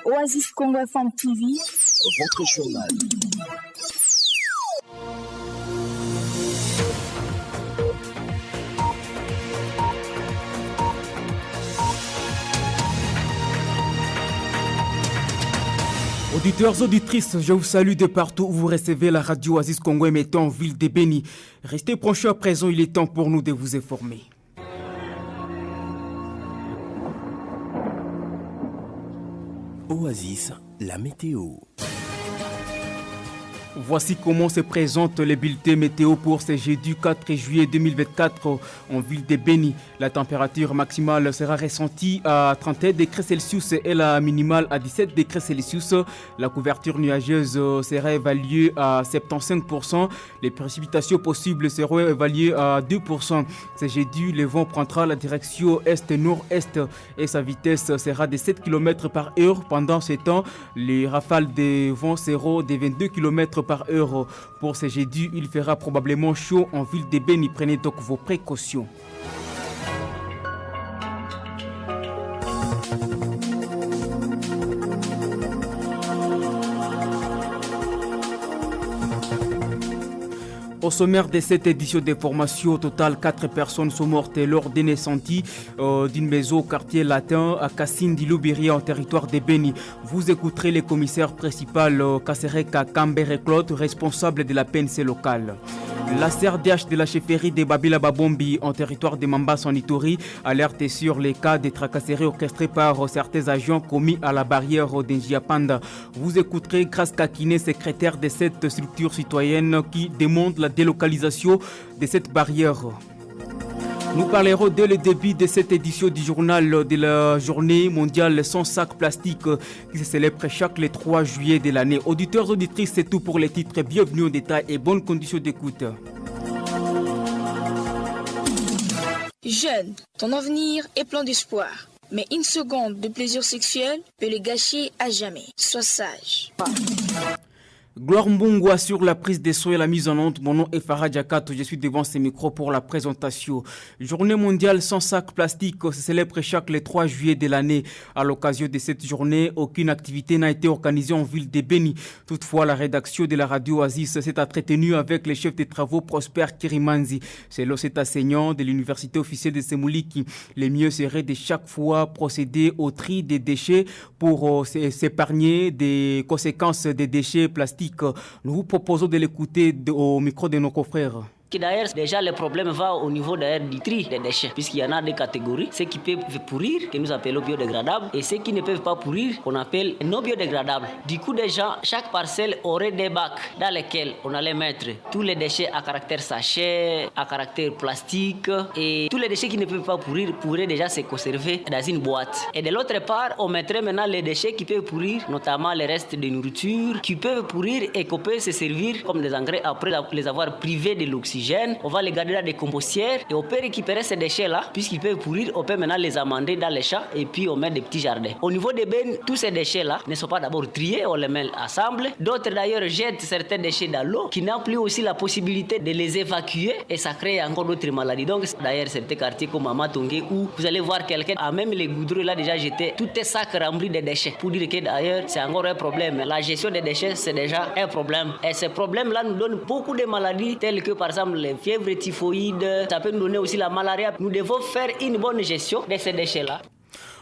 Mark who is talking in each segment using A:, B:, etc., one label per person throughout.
A: Oasis Congo FM TV,
B: votre journal.
C: Auditeurs, auditrices, je vous salue de partout où vous recevez la radio Oasis Congo émettant en ville de Béni. Restez branchés à présent, il est temps pour nous de vous informer.
B: Oasis, la météo.
C: Voici comment se présente les bulletins météo pour ce jeudi 4 juillet 2024 en ville de Béni. La température maximale sera ressentie à 31 degrés Celsius et la minimale à 17 degrés Celsius. La couverture nuageuse sera évaluée à 75%. Les précipitations possibles seront évaluées à 2%. Ce jeudi, le vent prendra la direction est-nord-est et sa vitesse sera de 7 km par heure. Pendant ce temps, les rafales de vent seront de 22 km par heure. Pour ce jeudi, il fera probablement chaud en ville de Béni. Prenez donc vos précautions. Au sommaire de cette édition d'information, au total 4 personnes sont mortes lors d'un incendie d'une maison au quartier latin à Kassindi-Loubiri en territoire de Béni. Vous écouterez le commissaire principal Kasereka Kambere Claude, responsable de la PNC locale. La CRDH de la chefferie de Babila Babombi en territoire de Mambas en Ituri alerte sur les cas de tracasseries orchestrés par certains agents commis à la barrière d'Njiapanda. Vous écouterez Grace Kakine, secrétaire de cette structure citoyenne qui demande la délocalisation de cette barrière. Nous parlerons dès le début de cette édition du journal de la journée mondiale sans sac plastique qui se célèbre chaque le 3 juillet de l'année. Auditeurs, auditrices, c'est tout pour les titres. Bienvenue en détail et bonnes conditions d'écoute.
A: jeune, ton avenir est plein d'espoir. Mais une seconde de plaisir sexuel peut le gâcher à jamais. Sois sage.
C: Gloire Mbungwa sur la prise des soins et la mise en onde. Mon nom est Farah Diakato, je suis devant ces micros pour la présentation. Journée mondiale sans sac plastique se célèbre chaque le 3 juillet de l'année. À l'occasion de cette journée, aucune activité n'a été organisée en ville de Béni. Toutefois, la rédaction de la radio Oasis s'est entretenue avec le chef des travaux Prosper Kirimanzi. Selon cet enseignant de l'université officielle de Semouliki, le mieux serait de chaque fois procéder au tri des déchets pour s'épargner des conséquences des déchets plastiques. Nous vous proposons de l'écouter au micro de nos confrères.
D: D'ailleurs, déjà, le problème va au niveau du tri des déchets, puisqu'il y en a des catégories, ceux qui peuvent pourrir, que nous appelons biodégradables, et ceux qui ne peuvent pas pourrir, qu'on appelle non biodégradables. Du coup, déjà, chaque parcelle aurait des bacs dans lesquels on allait mettre tous les déchets à caractère sachet, à caractère plastique, et tous les déchets qui ne peuvent pas pourrir pourraient déjà se conserver dans une boîte. Et de l'autre part, on mettrait maintenant les déchets qui peuvent pourrir, notamment les restes de nourriture, qui peuvent pourrir et qu'on peut se servir comme des engrais après les avoir privés de l'oxygène. On va les garder dans des compostières et on peut récupérer ces déchets-là, puisqu'ils peuvent pourrir, on peut maintenant les amender dans les champs et puis on met des petits jardins. Au niveau des bennes, tous ces déchets-là ne sont pas d'abord triés, on les met ensemble. D'autres d'ailleurs jettent certains déchets dans l'eau qui n'ont plus aussi la possibilité de les évacuer et ça crée encore d'autres maladies. Donc d'ailleurs certains quartiers comme Mamatongé où vous allez voir quelqu'un a même les goudrons là déjà jeté tous tes sacs remplis de déchets pour dire que d'ailleurs c'est encore un problème. La gestion des déchets c'est déjà un problème et ces problèmes-là nous donnent beaucoup de maladies telles que par exemple les fièvres typhoïdes, ça peut nous donner aussi la malaria. Nous devons faire une bonne gestion de ces déchets-là.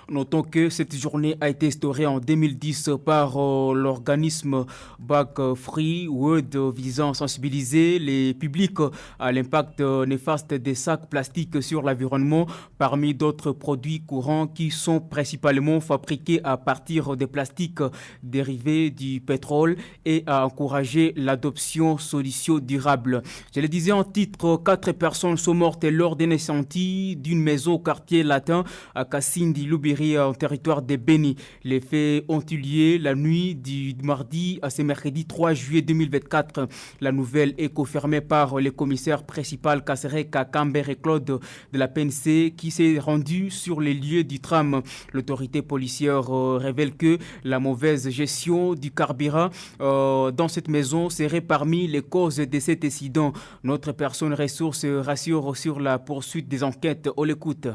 C: Notons que cette journée a été instaurée en 2010 par l'organisme Back Free World visant à sensibiliser les publics à l'impact néfaste des sacs plastiques sur l'environnement parmi d'autres produits courants qui sont principalement fabriqués à partir des plastiques dérivés du pétrole et à encourager l'adoption de solutions durables. Je le disais en titre, 4 personnes sont mortes lors d'un incendie d'une maison au quartier latin à Kassindi-Loubiri en territoire de Béni. Les faits ont eu lieu la nuit du mardi à ce mercredi 3 juillet 2024. La nouvelle est confirmée par le commissaire principal Kasereka Kambere Claude de la PNC qui s'est rendu sur les lieux du drame. L'autorité policière révèle que la mauvaise gestion du carburant dans cette maison serait parmi les causes de cet incident. Notre personne ressource rassure sur la poursuite des enquêtes. On l'écoute.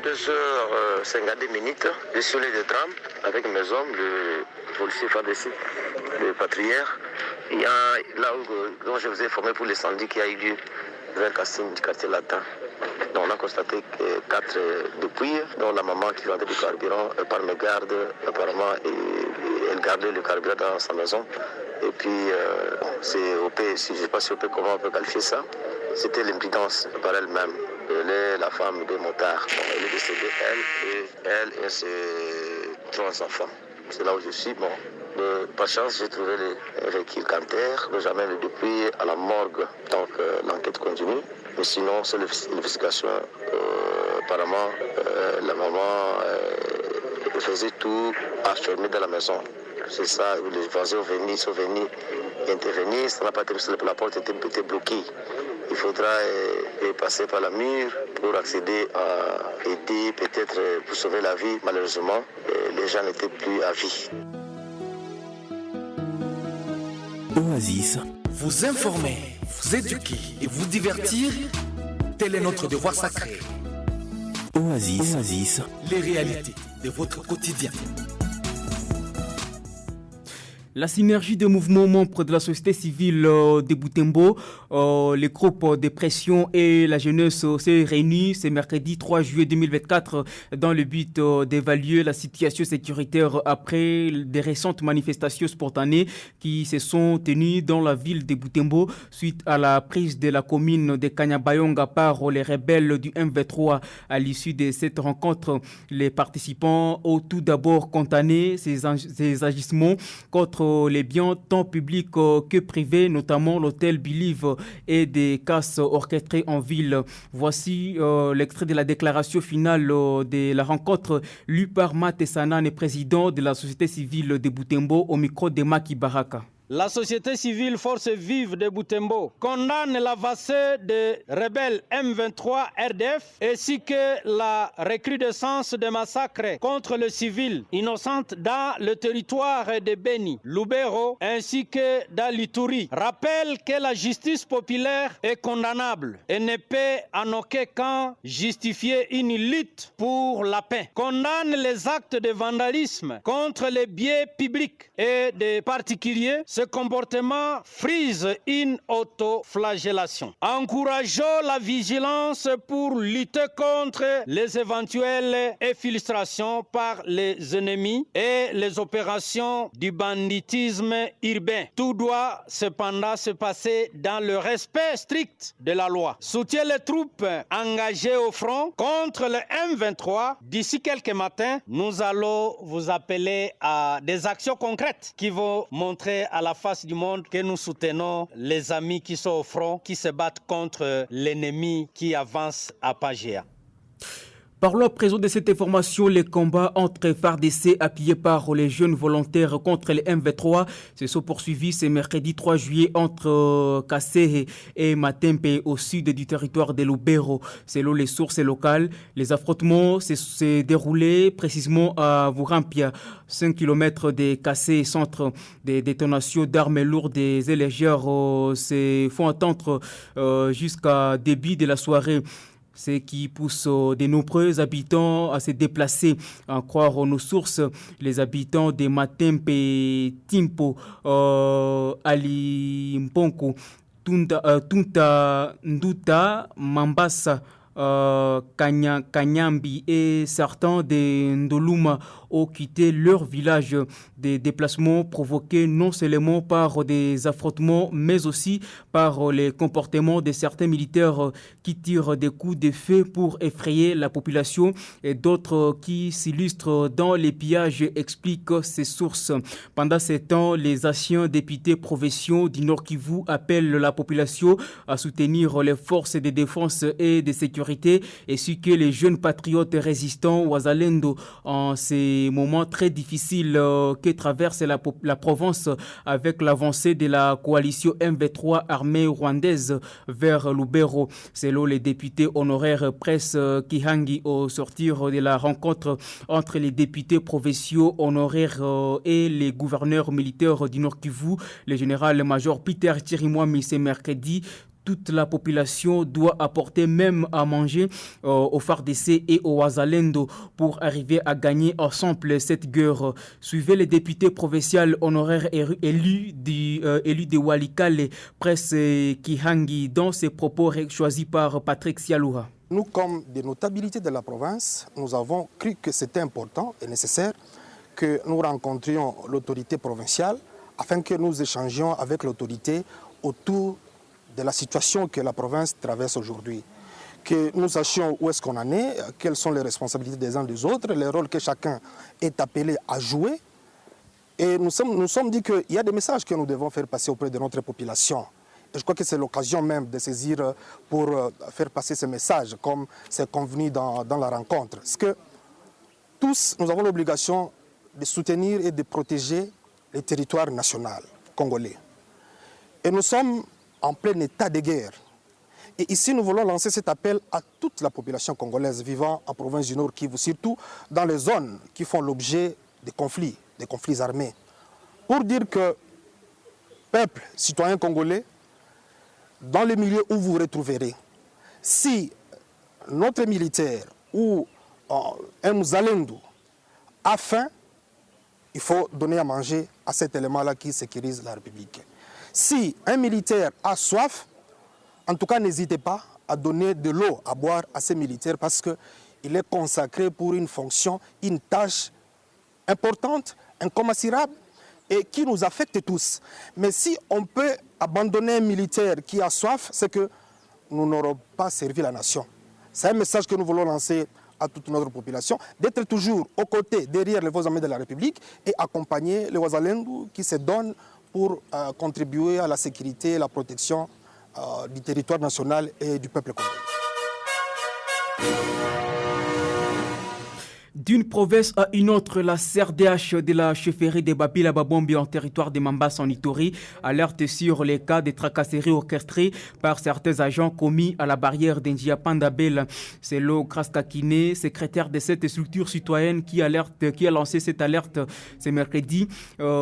E: 22h52, je suis allé de drame avec mes hommes, le policier FARDC, le patrouilleur. Il y a là où je vous ai informé pour l'incendie qui a eu lieu vers Kassim du quartier latin. Donc on a constaté que 4 dépouilles, dont la maman qui vendait du carburant par mes gardes, apparemment, elle gardait le carburant dans sa maison. Et puis, c'est OP, je ne sais pas si OP, comment on peut qualifier ça. C'était l'imprudence par elle-même. Elle est la femme des motards. Bon, elle est décédée, elle et ses 3 enfants. C'est là où je suis. Bon, par chance, j'ai trouvé les véhicules Canter. J'amène le depuis à la morgue. Donc, l'enquête continue. Mais sinon, c'est l'investigation. Apparemment, la maman faisait tout enfermée dans la maison. C'est ça, les voisins sont venus intervenir. Ça n'a pas été possible, la porte était bloquée. Il faudra passer par la mur pour accéder à aider, peut-être pour sauver la vie. Malheureusement, les gens n'étaient plus à vie.
B: Oasis.
F: Vous informer, vous éduquer et vous divertir, tel est notre devoir sacré.
B: Oasis.
F: Les réalités de votre quotidien.
C: La synergie des mouvements membres de la société civile de Butembo, les groupes de pression et la jeunesse s'est réunis ce mercredi 3 juillet 2024 dans le but d'évaluer la situation sécuritaire après des récentes manifestations spontanées qui se sont tenues dans la ville de Butembo suite à la prise de la commune de Kanyabayonga par les rebelles du M23. À l'issue de cette rencontre, les participants ont tout d'abord condamné ces agissements contre les biens tant publics que privés, notamment l'hôtel Believe et des casses orchestrées en ville. Voici l'extrait de la déclaration finale de la rencontre lue par Mate Sanan, président de la société civile de Butembo, au micro de Maki Baraka.
G: La société civile Force Vive de Butembo condamne l'avancée des rebelles M23 RDF ainsi que la recrudescence des massacres contre les civils innocents dans le territoire de Beni, Lubero ainsi que dans l'Ituri. Rappelle que la justice populaire est condamnable et ne peut en aucun cas justifier une lutte pour la paix. Condamne les actes de vandalisme contre les biens publics et des particuliers. Ce comportement frise une autoflagellation. Encourageons la vigilance pour lutter contre les éventuelles infiltrations par les ennemis et les opérations du banditisme urbain. Tout doit cependant se passer dans le respect strict de la loi. Soutient les troupes engagées au front contre le M23. D'ici quelques matins, nous allons vous appeler à des actions concrètes qui vont montrer à la face du monde que nous soutenons les amis qui sont au front, qui se battent contre l'ennemi qui avance à pas géant.
C: Parlons à présent de cette information, les combats entre FARDC appuyés par les jeunes volontaires contre les M23 se sont poursuivis ce mercredi 3 juillet entre Kassé et Matempe au sud du territoire de Lubero. Selon les sources locales, les affrontements se déroulaient précisément à Vurampia, 5 km de Kassé, centre des détonations d'armes lourdes et légères se font attendre jusqu'à début de la soirée. Ce qui pousse de nombreux habitants à se déplacer. En croire nos sources, les habitants de Matempe, Timpo, Ali Mponko, Tunta, Nduta, Mambasa, Kanyambi et certains de Ndoluma ont quitté leur village. Des déplacements provoqués non seulement par des affrontements mais aussi par les comportements de certains militaires qui tirent des coups de feu pour effrayer la population et d'autres qui s'illustrent dans les pillages, expliquent ces sources. Pendant ce temps, les anciens députés provinciaux du Nord Kivu appellent la population à soutenir les forces de défense et de sécurité ainsi que les jeunes patriotes résistants Wazalendo en ces moments très difficiles que traverse la province avec l'avancée de la coalition M23 armée rwandaise vers Lubero. Selon les députés honoraires Presse Kihangi au sortir de la rencontre entre les députés provinciaux honoraires et les gouverneurs militaires du Nord Kivu, le général-major Peter Chirimwami ce mercredi, toute la population doit apporter même à manger aux FARDC et aux Wazalendo pour arriver à gagner ensemble cette guerre. Suivez les députés provinciaux honoraires élus de Walikale, Presse Kihangi, dans ses propos choisis par Patrick Sialoura.
H: Nous, comme des notabilités de la province, nous avons cru que c'était important et nécessaire que nous rencontrions l'autorité provinciale afin que nous échangions avec l'autorité autour de la situation que la province traverse aujourd'hui. Que nous sachions où est-ce qu'on en est, quelles sont les responsabilités des uns des autres, les rôles que chacun est appelé à jouer. Et nous sommes dit qu'il y a des messages que nous devons faire passer auprès de notre population. Et je crois que c'est l'occasion même de saisir pour faire passer ces messages, comme c'est convenu dans la rencontre. Parce que tous, nous avons l'obligation de soutenir et de protéger les territoires nationaux congolais. Et nous sommes en plein état de guerre. Et ici, nous voulons lancer cet appel à toute la population congolaise vivant en province du Nord Kivu, surtout dans les zones qui font l'objet des conflits armés, pour dire que, peuple, citoyen congolais, dans les milieux où vous vous retrouverez, si notre militaire ou un Mzalendo a faim, il faut donner à manger à cet élément-là qui sécurise la République. Si un militaire a soif, en tout cas, n'hésitez pas à donner de l'eau à boire à ces militaires parce qu'il est consacré pour une fonction, une tâche importante, incommensurable et qui nous affecte tous. Mais si on peut abandonner un militaire qui a soif, c'est que nous n'aurons pas servi la nation. C'est un message que nous voulons lancer à toute notre population, d'être toujours aux côtés, derrière les forces armées de la République et accompagner les Wazalendo qui se donnent pour contribuer à la sécurité et la protection du territoire national et du peuple congolais.
C: D'une province à une autre, la CRDH de la chefferie de Babila Babombi en territoire de Mambasa en Ituri alerte sur les cas de tracasseries orchestrées par certains agents commis à la barrière d'Ndiapandabel. C'est Lo Kraskakine, secrétaire de cette structure citoyenne qui a lancé cette alerte ce mercredi.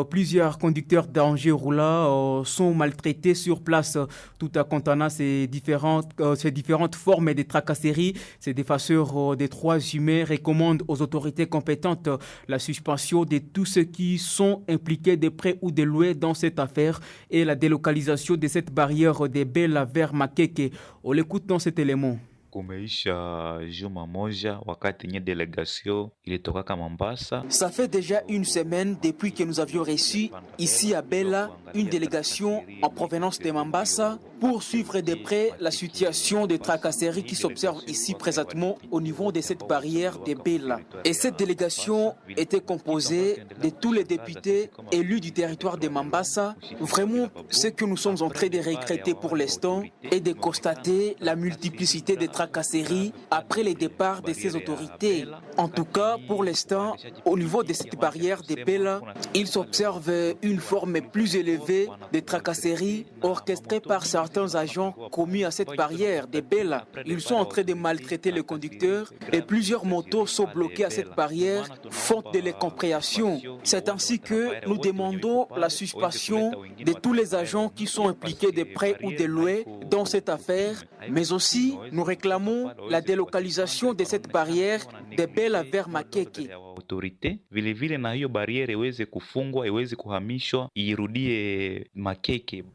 C: Plusieurs conducteurs d'Angers-Roula sont maltraités sur place tout en contenant ces différentes formes de tracasseries. Ces défenseurs des droits humains recommandent aux autorités compétentes la suspension de tous ceux qui sont impliqués de près ou de loin dans cette affaire et la délocalisation de cette barrière de Bela vers Makeke. On l'écoute dans cet élément.
I: Kumeisha juma moja wakati nye délégation ilitoka Mombasa.
J: Ça fait déjà une semaine depuis que nous avions reçu ici à Bela une délégation en provenance de Mombasa pour suivre de près la situation de tracasseries qui s'observe ici présentement au niveau de cette barrière de Bela. Et cette délégation était composée de tous les députés élus du territoire de Mombasa. Vraiment, ce que nous sommes en train de regretter pour l'instant est de constater la multiplicité des tracasseries après le départ de ces autorités. En tout cas, pour l'instant, au niveau de cette barrière de Bela, il s'observe une forme plus élevée de tracasseries orchestrées par certains agents commis à cette barrière de Bela. Ils sont en train de maltraiter les conducteurs et plusieurs motos sont bloquées à cette barrière faute de l'incompréhension. C'est ainsi que nous demandons la suspension de tous les agents qui sont impliqués de près ou de loin dans cette affaire, mais aussi nous réclamons la délocalisation de cette barrière de Bela vers Makeke.
I: Autorité vile na hiyo barriere iweze kufungwa, iweze kuhamishwa, irudie Makeke.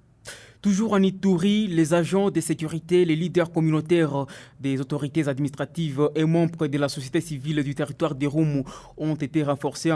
C: Toujours en Ituri, les agents de sécurité, les leaders communautaires des autorités administratives et membres de la société civile du territoire de Roumu ont été renforcés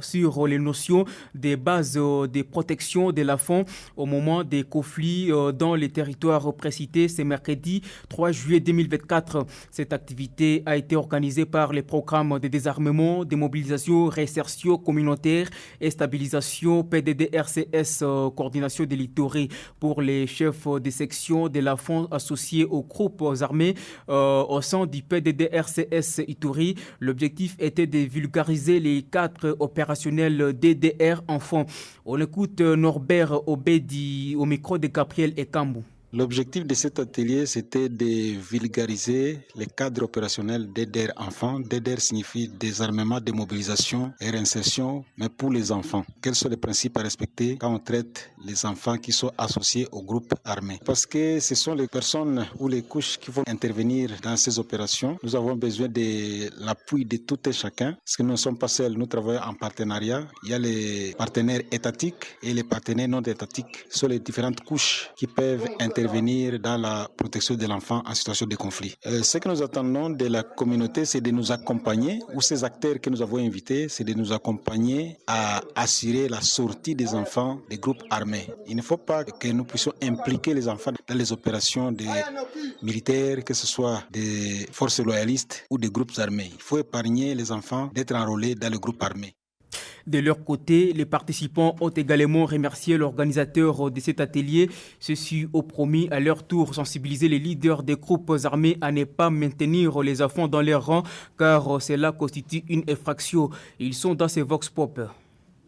C: sur les notions des bases de protection de l'enfant au moment des conflits dans les territoires précités. C'est mercredi 3 juillet 2024. Cette activité a été organisée par les programmes de désarmement, de mobilisation, réinsertion communautaire et stabilisation PDD-RCS, coordination de l'Ituri. Pour les chefs de section de l'enfant associés aux groupes armés au sein du PDD-RCS Ituri, l'objectif était de vulgariser les cadres opérationnels DDR enfants. On écoute Norbert Obedi au micro de Gabriel Ekambu.
K: L'objectif de cet atelier, c'était de vulgariser les cadres opérationnels d'aider enfants. D'aider signifie désarmement, démobilisation et réinsertion, mais pour les enfants. Quels sont les principes à respecter quand on traite les enfants qui sont associés aux groupes armés? Parce que ce sont les personnes ou les couches qui vont intervenir dans ces opérations. Nous avons besoin de l'appui de tout et chacun, parce que nous ne sommes pas seuls, nous travaillons en partenariat. Il y a les partenaires étatiques et les partenaires non étatiques. Ce sont les différentes couches qui peuvent intervenir dans la protection de l'enfant en situation de conflit. Ce que nous attendons de la communauté, c'est de nous accompagner, ou ces acteurs que nous avons invités, c'est de nous accompagner à assurer la sortie des enfants des groupes armés. Il ne faut pas que nous puissions impliquer les enfants dans les opérations des militaires, que ce soit des forces loyalistes ou des groupes armés. Il faut épargner les enfants d'être enrôlés dans les groupes armés.
C: De leur côté, les participants ont également remercié l'organisateur de cet atelier. Ceux-ci ont promis à leur tour sensibiliser les leaders des groupes armés à ne pas maintenir les enfants dans leurs rangs, car cela constitue une infraction. Ils sont dans ces vox pop.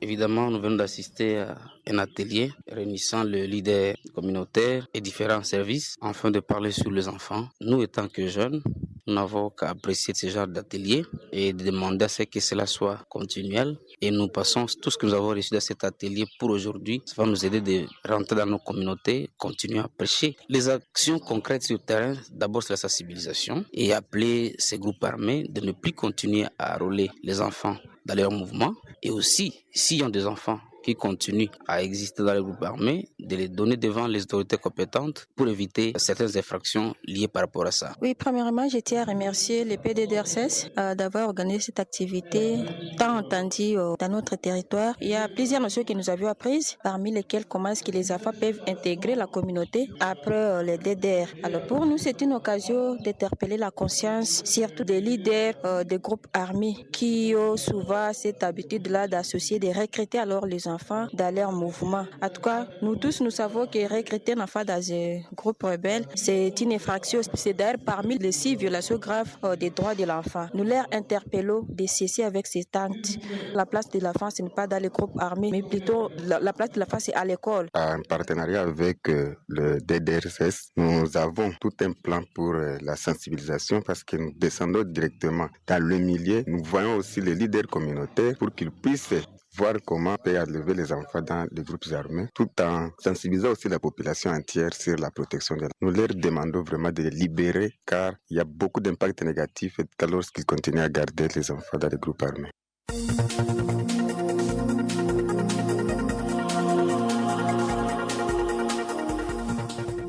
L: Évidemment, nous venons d'assister à un atelier réunissant le leader communautaire et différents services afin de parler sur les enfants. Nous, étant que jeunes, nous n'avons qu'à apprécier ce genre d'atelier et de demander à ce que cela soit continuel. Et nous passons tout ce que nous avons reçu dans cet atelier pour aujourd'hui. Ça va nous aider de rentrer dans nos communautés, continuer à prêcher. Les actions concrètes sur le terrain, d'abord c'est la sensibilisation et appeler ces groupes armés de ne plus continuer à enrôler les enfants dans leurs mouvements. Et aussi, s'il y a des enfants qui continuent à exister dans les groupes armés, de les donner devant les autorités compétentes pour éviter certaines infractions liées par rapport à ça.
M: Oui, premièrement, je tiens à remercier les PDDRCS d'avoir organisé cette activité tant entendue dans notre territoire. Il y a plusieurs notions que nous avions apprises, parmi lesquelles comment est-ce que les enfants peuvent intégrer la communauté après les DDR. Alors pour nous, c'est une occasion d'interpeller la conscience, surtout des leaders des groupes armés qui ont souvent cette habitude-là d'associer, de recruter alors les enfants dans leur mouvement. En tout cas, nous tous, nous savons que recruter un enfant dans un groupe rebelle, c'est une infraction. C'est d'ailleurs parmi les 6 violations graves des droits de l'enfant. Nous leur interpellons de cesser avec ces actes. La place de l'enfant, ce n'est pas dans les groupes armés, mais plutôt la place de l'enfant, c'est à l'école.
N: En partenariat avec le DDRCS, nous avons tout un plan pour la sensibilisation parce que nous descendons directement dans le milieu. Nous voyons aussi les leaders communautaires pour qu'ils puissent voir comment on peut enlever les enfants dans les groupes armés, tout en sensibilisant aussi la population entière sur la protection de l'enfant. Nous leur demandons vraiment de les libérer car il y a beaucoup d'impacts négatifs lorsqu'ils continuent à garder les enfants dans les groupes armés.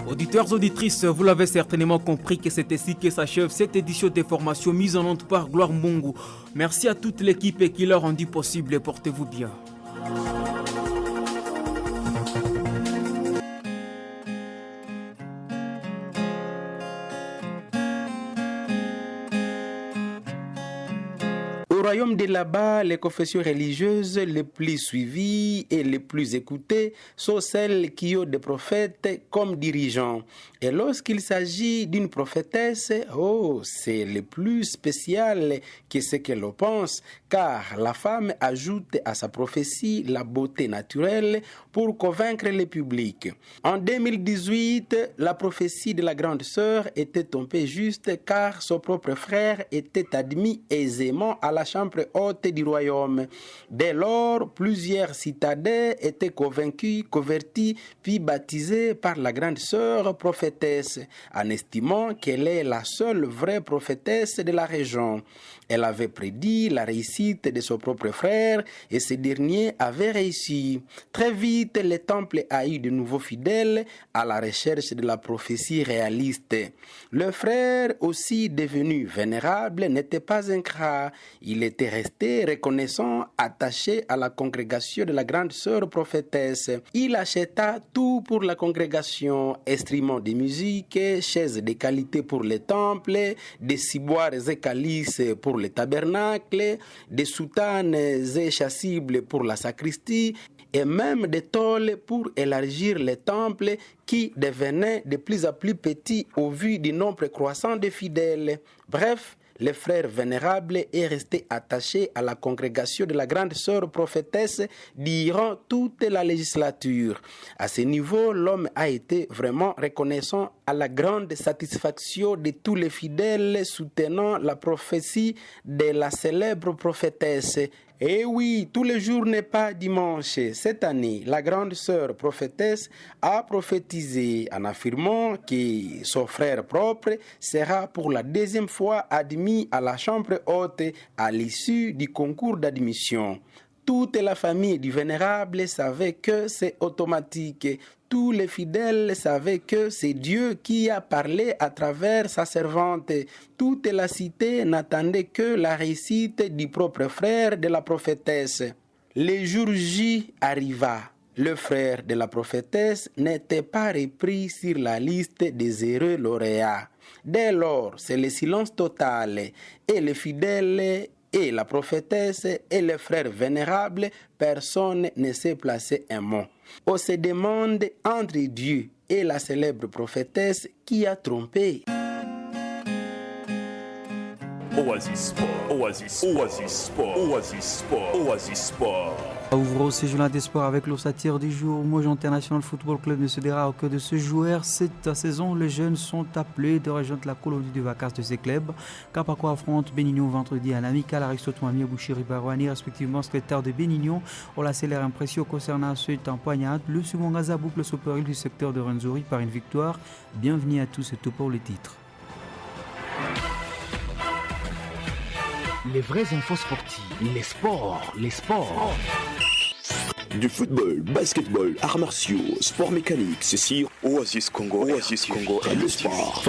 C: Auditeurs, auditrices, vous l'avez certainement compris que c'est ainsi que s'achève cette édition des formations mise en onde par Gloire Mungu. Merci à toute l'équipe qui l'a rendu possible et portez-vous bien.
O: Au royaume de là-bas, les confessions religieuses les plus suivies et les plus écoutées sont celles qui ont des prophètes comme dirigeants. Et lorsqu'il s'agit d'une prophétesse, c'est le plus spécial que ce que l'on pense, car la femme ajoute à sa prophétie la beauté naturelle pour convaincre le public. En 2018, la prophétie de la grande sœur était tombée juste car son propre frère était admis aisément à la chambre haute du royaume. Dès lors, plusieurs citadins étaient convaincus, convertis, puis baptisés par la grande sœur prophétesse, en estimant qu'elle est la seule vraie prophétesse de la région. Elle avait prédit la réussite de son propre frère et ce dernier avait réussi. Très vite, le temple a eu de nouveaux fidèles à la recherche de la prophétie réaliste. Le frère, aussi devenu vénérable, n'était pas ingrat. Il était resté reconnaissant, attaché à la congrégation de la grande sœur prophétesse. Il acheta tout pour la congrégation, instruments de musique, chaises de qualité pour le temple, des ciboires et calices pour le tabernacle, des soutanes et chasubles pour la sacristie, et même des tôles pour élargir le temple qui devenait de plus en plus petit au vu du nombre croissant de fidèles. Bref, le frère vénérable est resté attaché à la congrégation de la grande sœur prophétesse durant toute la législature. À ce niveau, l'homme a été vraiment reconnaissant à la grande satisfaction de tous les fidèles soutenant la prophétie de la célèbre prophétesse. Et oui, tous les jours n'est pas dimanche. Cette année, la grande sœur prophétesse a prophétisé en affirmant que son frère propre sera pour la deuxième fois admis à la chambre haute à l'issue du concours d'admission. Toute la famille du vénérable savait que c'est automatique. Tous les fidèles savaient que c'est Dieu qui a parlé à travers sa servante. Toute la cité n'attendait que la réussite du propre frère de la prophétesse. Le jour J arriva. Le frère de la prophétesse n'était pas repris sur la liste des heureux lauréats. Dès lors, c'est le silence total et les fidèles et la prophétesse et le frère vénérable, personne ne s'est placé un mot. On se demande entre Dieu et la célèbre prophétesse qui a trompé.
B: Oasis Sport, Oasis, Oasis Sport, Oasis Sport, Oasis Sport.
P: Ouvrons ce journal des sports avec l'ossature du jour. Mojo International Football Club ne se dira au cœur de ce joueur. Cette saison, les jeunes sont appelés de rejoindre la colonie de vacances de ces clubs. Kapako affronte Benignon vendredi à l'amical. Aristote Mami et Bouchiri Barouani, respectivement secrétaire de Benignon, ont laissé leur impression concernant cette empoignade. Le Sumongaza boucle ce péril du secteur de Rwenzori par une victoire. Bienvenue à tous et tout pour le titre.
F: Les vraies infos sportives, les sports, les sports.
B: Du football, basketball, arts martiaux, sport mécanique, c'est sur Oasis Congo, Oasis Congo et le sport,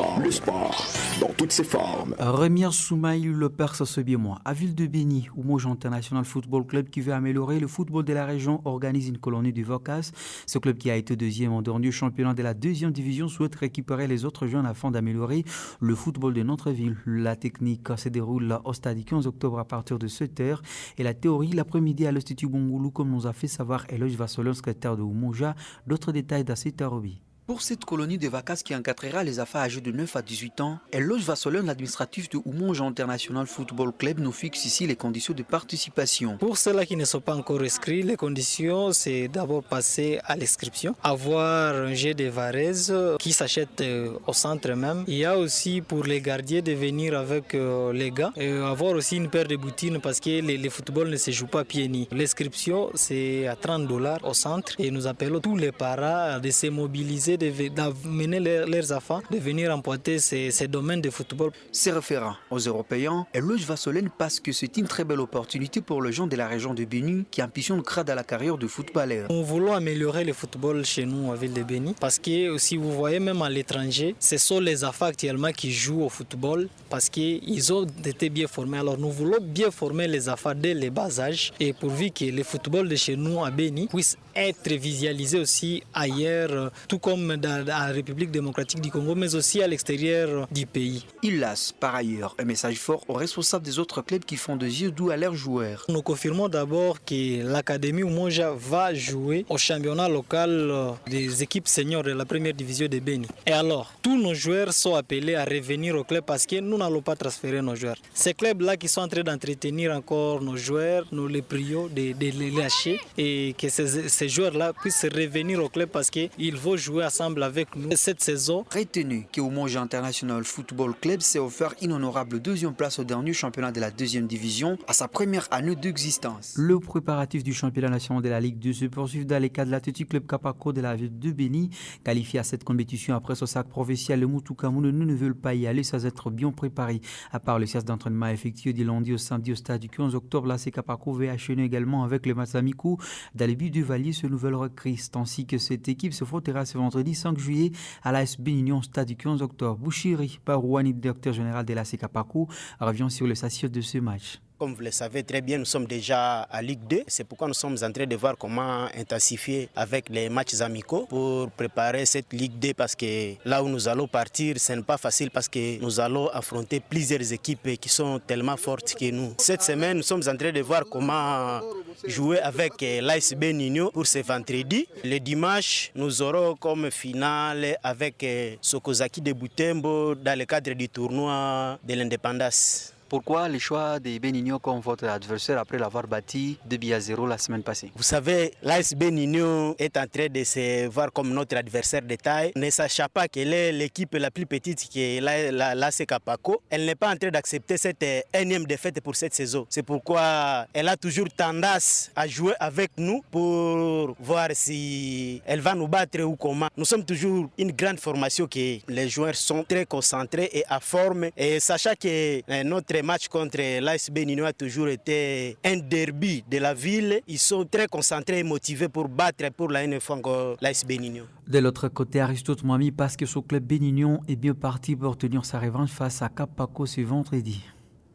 B: dans toutes ses formes.
P: Remir Soumaïl le Perse ce mois à Ville de Béni, où Mojo International Football Club qui veut améliorer le football de la région organise une colonie de vacances. Ce club qui a été deuxième en dernier championnat de la deuxième division souhaite récupérer les autres jeunes afin d'améliorer le football de notre ville. La technique se déroule au stade du 15 octobre à partir de 7h et la théorie l'après-midi à l'Institut Bongoulou comme nous a fait savoir Eloge Vassolon, secrétaire de Umoja. D'autres détails d'Assita Robi.
Q: Pour cette colonie de vacances qui encadrera les affaires âgés de 9 à 18 ans, Eloge Vassolon, l'administratif de Umoja International Football Club, nous fixe ici les conditions de participation.
R: Pour ceux-là qui ne sont pas encore inscrits, les conditions, c'est d'abord passer à l'inscription, avoir un jet de varèse qui s'achète au centre même. Il y a aussi pour les gardiens de venir avec les gars, et avoir aussi une paire de bottines parce que les football ne se joue pas pieds nus. L'inscription, c'est à $30 au centre et nous appelons tous les parents de se mobiliser, d'amener leurs enfants, de venir emprunter ces domaines de football.
Q: Se référant aux Européens, Eloge Vassolon parce que c'est une très belle opportunité pour les gens de la région de Béni qui ambitionnent grâce à la carrière de footballeur.
R: Nous voulons améliorer le football chez nous à Ville de Béni parce que si vous voyez même à l'étranger, ce sont les enfants actuellement qui jouent au football parce qu'ils ont été bien formés. Alors nous voulons bien former les enfants dès le bas âge et pourvu que le football de chez nous à Béni puisse être visualisé aussi ailleurs, tout comme dans la République démocratique du Congo, mais aussi à l'extérieur du pays.
Q: Il laisse par ailleurs un message fort aux responsables des autres clubs qui font des yeux doux à leurs joueurs.
R: Nous confirmons d'abord que l'Académie Umoja va jouer au championnat local des équipes seniors de la première division de Béni. Et alors, tous nos joueurs sont appelés à revenir au club parce que nous n'allons pas transférer nos joueurs. Ces clubs-là qui sont en train d'entretenir encore nos joueurs, nous les prions de les lâcher et que ces joueurs-là puissent revenir au club parce qu'ils vont jouer ensemble avec nous cette saison.
Q: Retenez que Umoja International Football Club s'est offert une honorable deuxième place au dernier championnat de la deuxième division à sa première année d'existence.
P: Le préparatif du championnat national de la Ligue 2 se poursuit dans les cas de l'Athletic Club Kapako de la ville de Béni. Qualifié à cette compétition après son sac provincial, le Moutoukamoun ne veulent pas y aller sans être bien préparés. À part le séance d'entraînement effectué du lundi au samedi au stade du 15 octobre, la Kapako va enchaîner également avec les matchs amicaux dans les buts du Valier, ce nouvel recris, ainsi que cette équipe se frottera ce vendredi 5 juillet à l'AS Benignon, stade du 15 octobre. Bouchiri Barouani, directeur général de la Kapako, revient sur le statut de ce match.
S: Comme vous le savez très bien, nous sommes déjà à Ligue 2. C'est pourquoi nous sommes en train de voir comment intensifier avec les matchs amicaux pour préparer cette Ligue 2 parce que là où nous allons partir, ce n'est pas facile parce que nous allons affronter plusieurs équipes qui sont tellement fortes que nous. Cette semaine, nous sommes en train de voir comment jouer avec l'AS Benigno pour ce vendredi. Le dimanche, nous aurons comme finale avec Sokozaki de Butembo dans le cadre du tournoi de l'indépendance.
Q: Pourquoi le choix des Benigno comme votre adversaire après l'avoir battu 2-0 la semaine passée?
S: Vous savez, l'AS Benigno est en train de se voir comme notre adversaire de taille. Ne sachant pas qu'elle est l'équipe la plus petite qui est l'AS Kapako, elle n'est pas en train d'accepter cette énième défaite pour cette saison. C'est pourquoi elle a toujours tendance à jouer avec nous pour voir si elle va nous battre ou comment. Nous sommes toujours une grande formation que les joueurs sont très concentrés et à forme. Et sachant que notre match contre l'AS Benigno a toujours été un derby de la ville, ils sont très concentrés et motivés pour battre pour la dernière fois l'AS Benigno.
P: De l'autre côté, Aristote Mwami parce que son club Benigno est bien parti pour tenir sa revanche face à Kapako ce vendredi.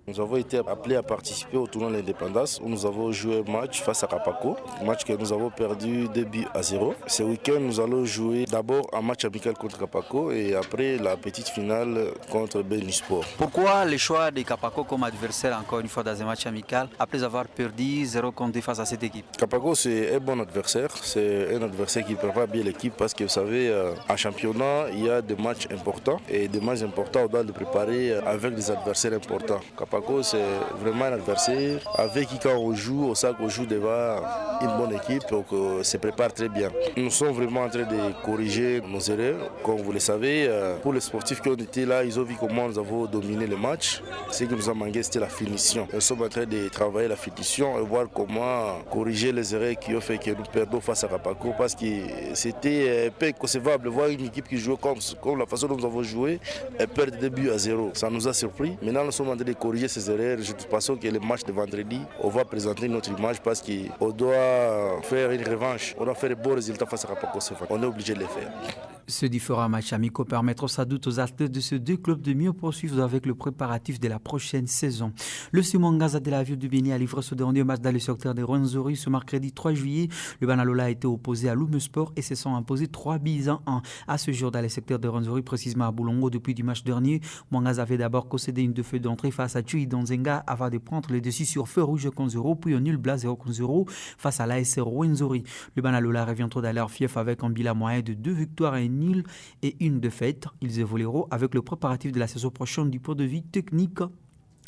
T: Nous avons été appelés à participer au tournoi de l'indépendance où nous avons joué un match face à Kapako, un match que nous avons perdu 2-0. Ce week-end, nous allons jouer d'abord un match amical contre Kapako et après la petite finale contre Benisport.
Q: Pourquoi le choix de Kapako comme adversaire encore une fois dans un match amical après avoir perdu 0-2 face à cette équipe?
T: Kapako, c'est un bon adversaire. C'est un adversaire qui prépare bien l'équipe parce que vous savez, en championnat, il y a des matchs importants et des matchs importants, on doit les préparer avec des adversaires importants. Kapako, c'est vraiment un adversaire avec qui quand on joue, on sait qu'on joue devant une bonne équipe, donc se prépare très bien. Nous sommes vraiment en train de corriger nos erreurs. Comme vous le savez, pour les sportifs qui ont été là, ils ont vu comment nous avons dominé le match. Ce qui nous a manqué, c'était la finition. Nous sommes en train de travailler la finition et voir comment corriger les erreurs qui ont fait que nous perdons face à Kapako parce que c'était un peu inconcevable de voir une équipe qui jouait comme la façon dont nous avons joué et perdre 2-0. Ça nous a surpris. Maintenant, nous sommes en train de corriger ces erreurs. Je pense que le match de vendredi, on va présenter notre image parce qu'on doit faire une revanche. On doit faire de bons résultats face à Kapako. On est obligé de les faire.
P: Ce différent match amicaux permettra sans doute aux athlètes de ces deux clubs de mieux poursuivre avec le préparatif de la prochaine saison. Le Simongaza de la ville du Béni a livré ce dernier match dans le secteur de Rwenzori ce mercredi 3 juillet. Le Banalola a été opposé à Lumesport et se sont imposés 3-1 à ce jour dans le secteur de Rwenzori, précisément à Boulongo. Depuis du match dernier, Mwangaza avait d'abord concédé une 2 feux d'entrée face à Tui Donzenga avant de prendre le dessus sur feu rouge 0, puis un nul blanc 0 face à l'AS Rwenzori. Le Banalola revient trop dans leur fief avec un bilan moyen de 2 victoires et nul et une défaite. Ils évolueront avec le préparatif de la saison prochaine du point de vue technique.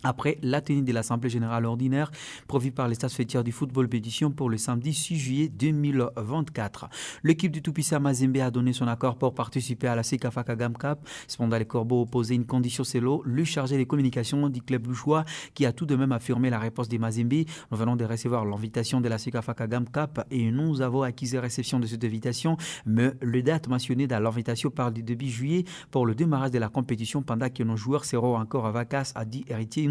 P: Après la tenue de l'Assemblée générale ordinaire prévue par les stades fêtières du football pétition pour le samedi 6 juillet 2024. L'équipe du Toupissa Mazembe a donné son accord pour participer à la Sekafa Kagame Cup. Cependant, les Corbeaux opposaient une condition, c'est le chargé des communications du club louchois qui a tout de même affirmé la réponse des Mazembe. Nous venons de recevoir l'invitation de la Sekafa Kagame Cup et nous avons acquis réception de cette invitation, mais le date mentionnée dans l'invitation parle du début juillet pour le démarrage de la compétition pendant que nos joueurs seront encore à vacances, a dit Héritier.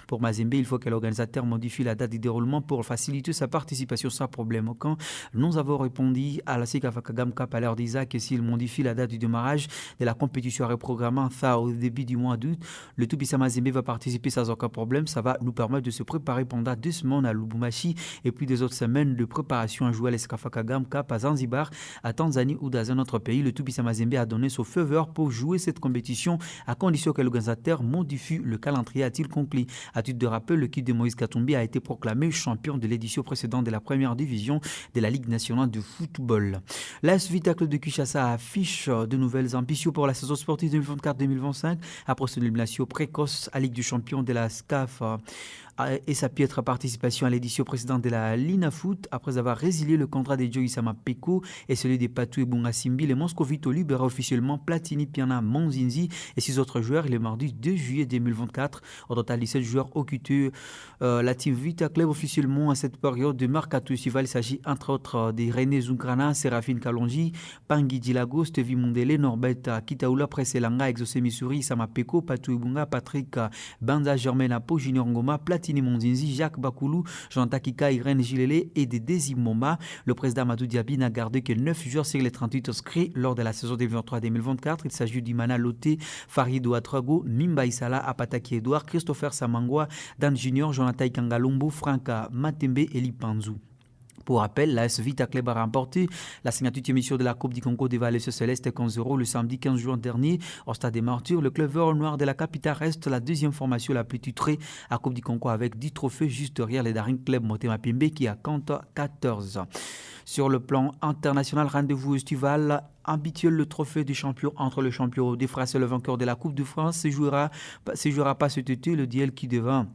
P: Pour Mazembe, il faut que l'organisateur modifie la date du déroulement pour faciliter sa participation sans problème aucun. Nous avons répondu à la Sekafa Kagame Cup à l'heure d'Isaac que s'il modifie la date du démarrage de la compétition reprogrammant ça au début du mois d'août, le Toupissa Mazembe va participer sans aucun problème. Ça va nous permettre de se préparer pendant 2 semaines à Lubumbashi et puis 2 autres semaines de préparation à jouer à la Sekafa Kagame Cup à Zanzibar, à Tanzanie ou dans un autre pays. Le Toupissa Mazembe a donné son feu vert pour jouer cette compétition à condition que l'organisateur modifie le calendrier, a-t-il conclu. À titre de rappel, l'équipe de Moïse Katumbi a été proclamé champion de l'édition précédente de la première division de la Ligue nationale de football. L'AS Vita Club de Kinshasa affiche de nouvelles ambitions pour la saison sportive 2024-2025 après son élimination précoce à Ligue des champions de la SCAF et sa piètre participation à l'édition précédente de la Lina Foot. Après avoir résilié le contrat de Joe Isama Peko et celui de Patou et Bunga Simbi, les Moscovito libèrent officiellement Platini, Piana, Monzinzi et 6 autres joueurs le mardi 2 juillet 2024. Au total, 17 joueurs occupent la team Vita Club officiellement à cette période de mercato estival. Il s'agit entre autres de René Zungrana, Séraphine Kalonji, Pangui Dilago, Stevi Mundele, Norbert Kitaoula, Preselanga, Exosé Missouri, Isama Peko, Patou et Bunga, Patrick Banza, Germain Apo, Junior Ngoma, Platini Monzinzi, Jacques Bakoulou, Jean Takika, Irène Gilele et de Desi Moma. Le président Madou Diaby n'a gardé que 9 joueurs sur les 38 inscrits lors de la saison 2023-2024. Il s'agit d'Imana Loté, Farid Ouatrago, Nimba Isala, Apataki Edouard, Christopher Samangwa, Dan Junior, Jonathan Kangalombo, Franka Matembe et Lipanzou. Pour rappel, l'AS Vita Club a remporté la 58e édition de la Coupe du Congo des Valais Céleste 15-0 le samedi 15 juin dernier au Stade des Martyrs. Le club vert noir de la capitale reste la deuxième formation la plus titrée à Coupe du Congo avec 10 trophées juste derrière les Daring Club Motema Pembe qui a compte 14. Sur le plan international, rendez-vous estival habituel, le trophée du champion entre le champion des Français et le vainqueur de la Coupe de France se jouera pas cet été. Le duel qui devint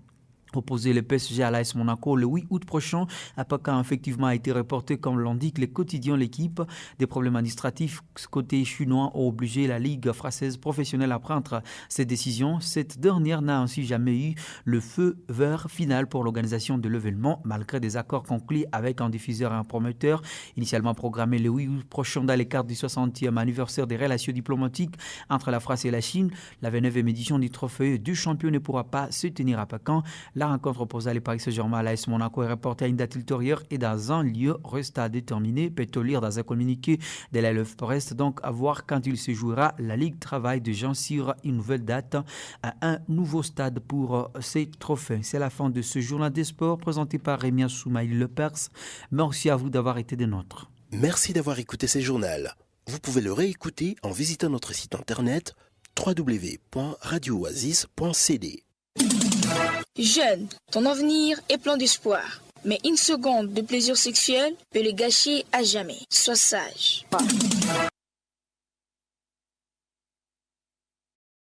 P: opposer le PSG à l'AS Monaco le 8 août prochain. Apakan effectivement a été reporté comme l'indique les quotidiens l'équipe. Des problèmes administratifs côté chinois ont obligé la Ligue française professionnelle à prendre cette décision. Cette dernière n'a ainsi jamais eu le feu vert final pour l'organisation de l'événement malgré des accords conclus avec un diffuseur et un promoteur. Initialement programmé le 8 août prochain dans le cadre du 60e anniversaire des relations diplomatiques entre la France et la Chine, la 29e édition du trophée du champion ne pourra pas se tenir à Pékin. La rencontre opposée à le Paris Saint-Germain à l'AS Monaco est reportée à une date ultérieure et dans un lieu reste à déterminer. Peut-on lire dans un communiqué de la LFP reste donc à voir quand il se jouera. La Ligue travaille déjà sur une nouvelle date à un nouveau stade pour ces trophées. C'est la fin de ce journal des sports présenté par Rémien Soumaïl Lepers. Merci à vous d'avoir été des nôtres.
U: Merci d'avoir écouté ce journal. Vous pouvez le réécouter en visitant notre site internet www.radiooasis.cd.
A: Jeune, ton avenir est plein d'espoir. Mais une seconde de plaisir sexuel peut le gâcher à jamais. Sois sage.